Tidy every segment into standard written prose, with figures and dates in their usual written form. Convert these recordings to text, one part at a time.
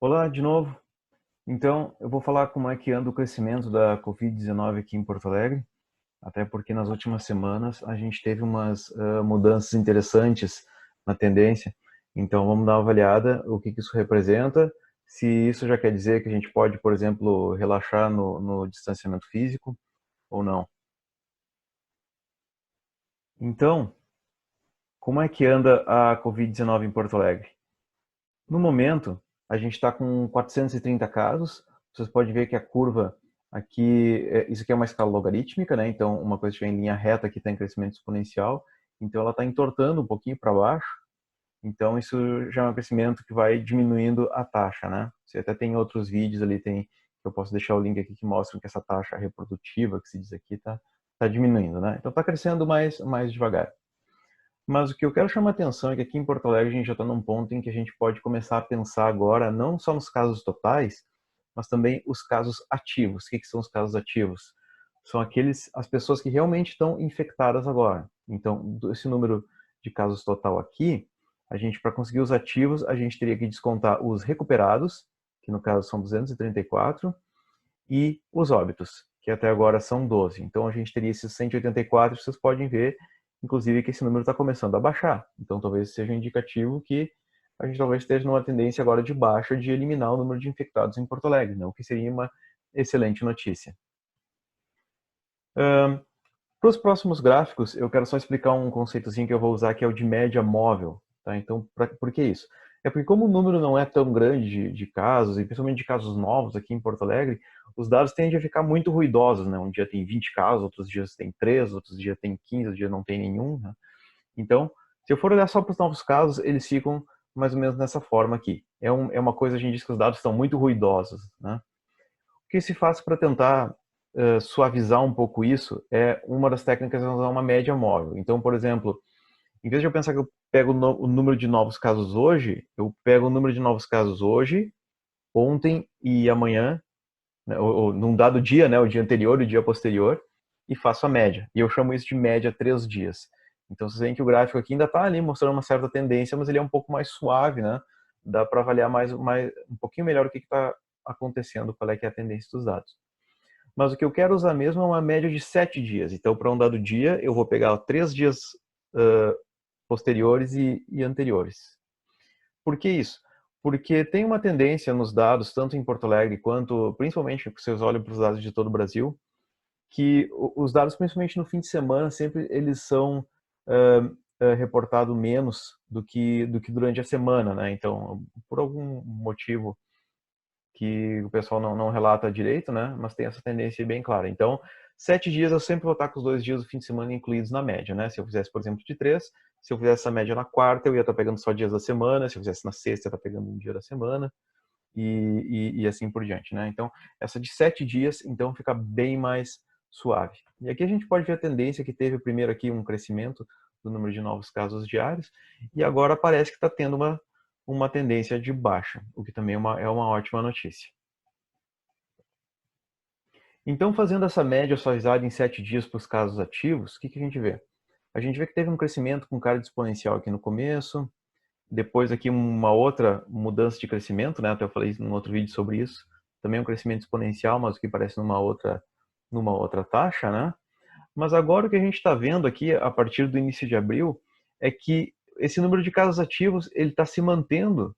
Olá, de novo. Então, eu vou falar como é que anda o crescimento da Covid-19 aqui em Porto Alegre, até porque nas últimas semanas a gente teve umas mudanças interessantes na tendência. Então, vamos dar uma avaliada o que que isso representa, se isso já quer dizer que a gente pode, por exemplo, relaxar no distanciamento físico ou não. Então, como é que anda a Covid-19 em Porto Alegre? No momento, a gente está com 430 casos. Vocês podem ver que a curva aqui, isso aqui é uma escala logarítmica, né? Então, uma coisa que estiver em linha reta aqui está em crescimento exponencial. Então, ela está entortando um pouquinho para baixo. Então, isso já é um crescimento que vai diminuindo a taxa, né? Você até tem outros vídeos ali, eu posso deixar o link aqui que mostram que essa taxa reprodutiva, que se diz aqui, tá diminuindo, né? Então, está crescendo mais devagar. Mas o que eu quero chamar a atenção é que aqui em Porto Alegre a gente já está num ponto em que a gente pode começar a pensar agora não só nos casos totais, mas também os casos ativos. O que são os casos ativos? São as pessoas que realmente estão infectadas agora. Então, esse número de casos total aqui, para conseguir os ativos, a gente teria que descontar os recuperados, que no caso são 234, e os óbitos, que até agora são 12. Então a gente teria esses 184, vocês podem ver, inclusive, que esse número está começando a baixar. Então talvez seja um indicativo que a gente talvez esteja numa tendência agora de baixa de eliminar o número de infectados em Porto Alegre, né? O que seria uma excelente notícia. Para os próximos gráficos, eu quero só explicar um conceitozinho que eu vou usar, que é o de média móvel. Tá? Então, por que isso? É porque como o número não é tão grande de casos, e principalmente de casos novos aqui em Porto Alegre, os dados tendem a ficar muito ruidosos. Né? Um dia tem 20 casos, outros dias tem 3, outros dias tem 15, outros dias não tem nenhum. Né? Então, se eu for olhar só para os novos casos, eles ficam mais ou menos nessa forma aqui. É uma coisa, a gente diz que os dados estão muito ruidosos. Né? O que se faz para tentar suavizar um pouco isso é uma das técnicas é usar uma média móvel. Então, por exemplo, em vez de eu pensar que eu pego o número de novos casos hoje, eu pego o número de novos casos hoje, ontem e amanhã, né, ou num dado dia, né, o dia anterior e o dia posterior, e faço a média. E eu chamo isso de média 3 dias. Então, vocês veem que o gráfico aqui ainda está ali mostrando uma certa tendência, mas ele é um pouco mais suave, né? Dá para avaliar um pouquinho melhor o que está acontecendo, qual é que é a tendência dos dados. Mas o que eu quero usar mesmo é uma média de 7 dias. Então, para um dado dia, eu vou pegar 3 dias uh, posteriores e anteriores. Por que isso? Porque tem uma tendência nos dados, tanto em Porto Alegre quanto, principalmente, se vocês olham para os dados de todo o Brasil, que os dados, principalmente no fim de semana, sempre eles são reportados menos do que durante a semana, né? Então, por algum motivo que o pessoal não relata direito, né? Mas tem essa tendência bem clara. Então, 7 dias eu sempre vou estar com os 2 dias do fim de semana incluídos na média, né? Se eu fizesse, por exemplo, de 3, se eu fizesse essa média na quarta, eu ia estar pegando só dias da semana. Se eu fizesse na sexta, eu ia estar pegando um dia da semana. E assim por diante, né? Então, essa de 7 dias, então, fica bem mais suave. E aqui a gente pode ver a tendência que teve primeiro aqui um crescimento do número de novos casos diários, e agora parece que está tendo uma tendência de baixa, o que também é uma ótima notícia. Então, fazendo essa média suavizada em 7 dias para os casos ativos, o que a gente vê? A gente vê que teve um crescimento com cara de exponencial aqui no começo, depois aqui uma outra mudança de crescimento, né? Até eu falei num outro vídeo sobre isso. Também um crescimento exponencial, mas o que parece numa outra taxa, né? Mas agora o que a gente está vendo aqui, a partir do início de abril, é que esse número de casos ativos ele está se mantendo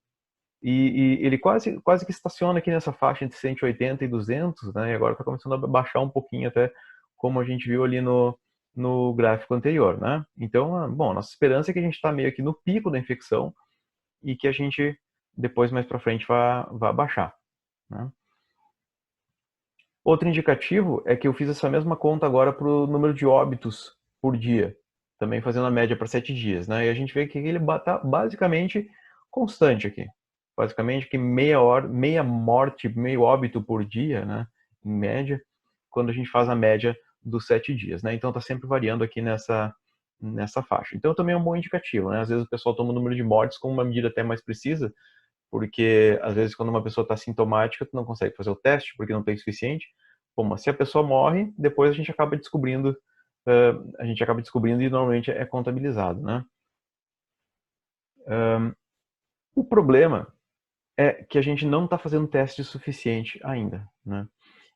e ele quase que estaciona aqui nessa faixa entre 180 e 200, né? E agora está começando a baixar um pouquinho até, como a gente viu ali no gráfico anterior, né? Então, bom, nossa esperança é que a gente está meio aqui no pico da infecção e que a gente depois mais para frente vá baixar, né? Outro indicativo é que eu fiz essa mesma conta agora para o número de óbitos por dia, também fazendo a média para 7 dias, né? E a gente vê que ele está basicamente constante aqui. Basicamente que meia morte, meio óbito por dia, né? Em média, quando a gente faz a média dos 7 dias, né? Então está sempre variando aqui nessa faixa. Então também é um bom indicativo, né? Às vezes o pessoal toma o número de mortes como uma medida até mais precisa, porque às vezes quando uma pessoa está sintomática, tu não consegue fazer o teste porque não tem suficiente. Bom, mas se a pessoa morre, depois a gente acaba descobrindo e normalmente é contabilizado, né? O problema é que a gente não está fazendo teste suficiente ainda, né?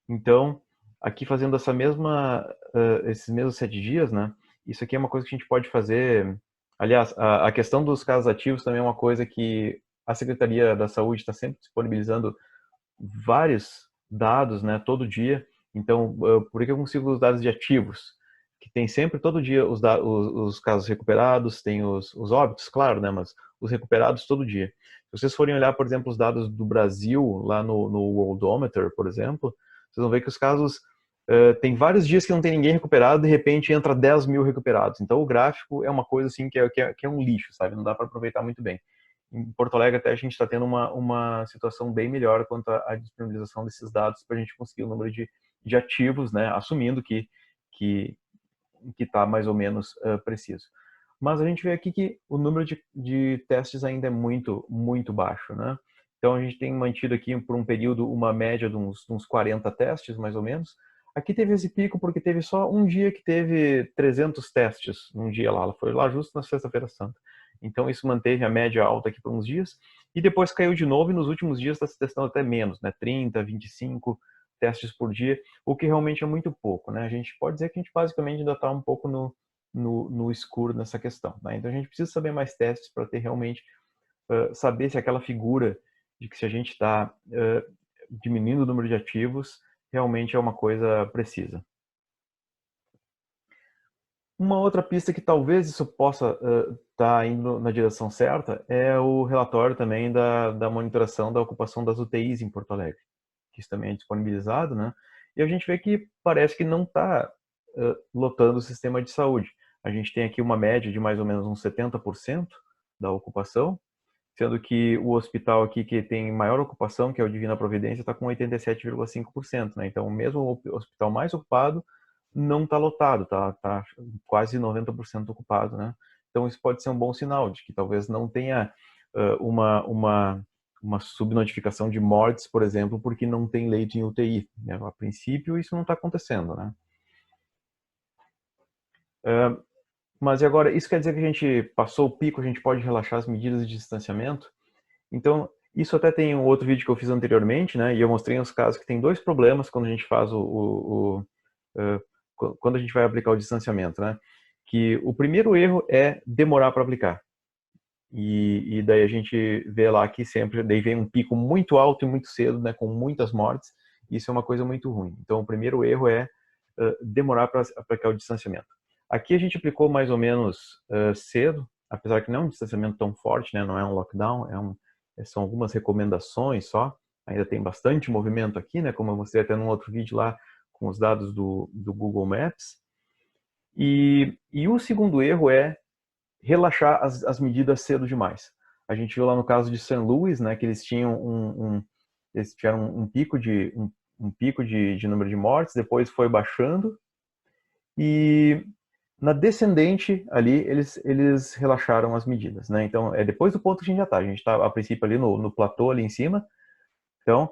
Então, aqui fazendo esses mesmos 7 dias, né? Isso aqui é uma coisa que a gente pode fazer. Aliás, a questão dos casos ativos também é uma coisa que a Secretaria da Saúde está sempre disponibilizando vários dados, né, todo dia. Então, por que eu consigo os dados de ativos? Que tem sempre, todo dia, os casos recuperados, tem os óbitos, claro, né, mas os recuperados todo dia. Se vocês forem olhar, por exemplo, os dados do Brasil, lá no Worldometer, por exemplo, vocês vão ver que os casos, tem vários dias que não tem ninguém recuperado, de repente entra 10 mil recuperados. Então, o gráfico é uma coisa assim que é um lixo, sabe? Não dá para aproveitar muito bem. Em Porto Alegre até a gente está tendo uma situação bem melhor quanto à disponibilização desses dados para a gente conseguir o número de ativos, né, assumindo que está mais ou menos preciso. Mas a gente vê aqui que o número de testes ainda é muito, muito baixo, né? Então a gente tem mantido aqui por um período uma média de uns 40 testes, mais ou menos. Aqui teve esse pico porque teve só um dia que teve 300 testes num dia lá. Ela foi lá justo na Sexta-feira Santa. Então isso manteve a média alta aqui por uns dias. E depois caiu de novo e nos últimos dias está se testando até menos, né? 30, 25 testes por dia, o que realmente é muito pouco, né? A gente pode dizer que a gente basicamente ainda está um pouco no escuro nessa questão, né? Então a gente precisa saber mais testes para ter realmente, saber se aquela figura de que se a gente está diminuindo o número de ativos, realmente é uma coisa precisa. Uma outra pista que talvez isso possa estar indo na direção certa é o relatório também da monitoração da ocupação das UTIs em Porto Alegre, que isso também é disponibilizado, né? E a gente vê que parece que não está lotando o sistema de saúde. A gente tem aqui uma média de mais ou menos uns 70% da ocupação, sendo que o hospital aqui que tem maior ocupação, que é o Divina Providência, está com 87,5%, né? Então, mesmo o hospital mais ocupado não está lotado, tá quase 90% ocupado, né? Então, isso pode ser um bom sinal de que talvez não tenha uma subnotificação de mortes, por exemplo, porque não tem leito em UTI, né? A princípio, isso não está acontecendo, né? Mas e agora, isso quer dizer que a gente passou o pico, a gente pode relaxar as medidas de distanciamento? Então, isso até tem um outro vídeo que eu fiz anteriormente, né? E eu mostrei uns casos que tem dois problemas quando a gente faz quando a gente vai aplicar o distanciamento, né? Que o primeiro erro é demorar para aplicar. E daí a gente vê lá que sempre daí vem um pico muito alto e muito cedo, né? Com muitas mortes. Isso é uma coisa muito ruim. Então, o primeiro erro é demorar para aplicar o distanciamento. Aqui a gente aplicou mais ou menos cedo, apesar que não é um distanciamento tão forte, né? Não é um lockdown, são algumas recomendações só. Ainda tem bastante movimento aqui, né? Como eu mostrei até num outro vídeo lá com os dados do Google Maps. E o segundo erro é relaxar as medidas cedo demais. A gente viu lá no caso de St. Louis, né? Que eles tinham eles tiveram um pico de número de mortes, depois foi baixando e na descendente ali eles relaxaram as medidas, né? Então é depois do ponto que a gente já está. A gente está a princípio ali no platô ali em cima. Então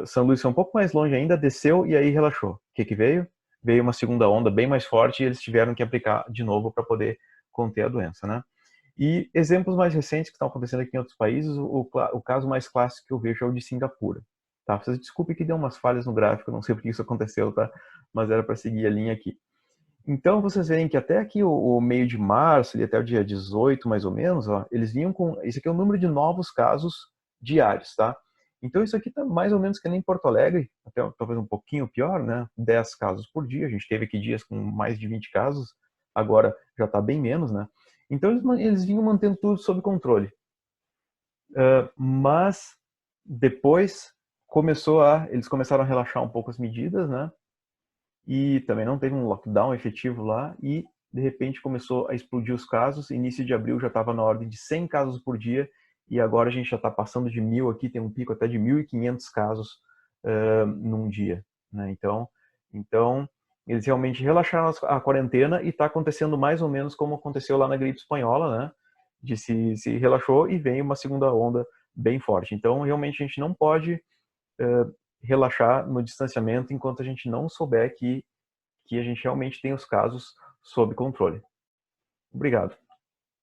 São Luís foi um pouco mais longe ainda, desceu e aí relaxou. O que veio? Veio uma segunda onda bem mais forte e eles tiveram que aplicar de novo para poder conter a doença, né? E exemplos mais recentes que estão acontecendo aqui em outros países, o caso mais clássico que eu vejo é o de Singapura. Tá? Vocês desculpem que deu umas falhas no gráfico, não sei por que isso aconteceu, tá? Mas era para seguir a linha aqui. Então, vocês veem que até aqui o meio de março, até o dia 18, mais ou menos, ó, eles vinham com... Esse aqui é o número de novos casos diários, tá? Então, isso aqui tá mais ou menos que nem Porto Alegre, até talvez um pouquinho pior, né? 10 casos por dia. A gente teve aqui dias com mais de 20 casos, agora já está bem menos, né? Então, eles vinham mantendo tudo sob controle. Mas, depois, eles começaram a relaxar um pouco as medidas, né? E também não teve um lockdown efetivo lá e de repente começou a explodir os casos. Início de abril já estava na ordem de 100 casos por dia e agora a gente já está passando de 1.000 aqui, tem um pico até de 1.500 casos num dia, né? Então eles realmente relaxaram a quarentena e está acontecendo mais ou menos como aconteceu lá na gripe espanhola, né? De se relaxou e vem uma segunda onda bem forte. Então realmente a gente não pode relaxar no distanciamento enquanto a gente não souber que a gente realmente tem os casos sob controle. Obrigado.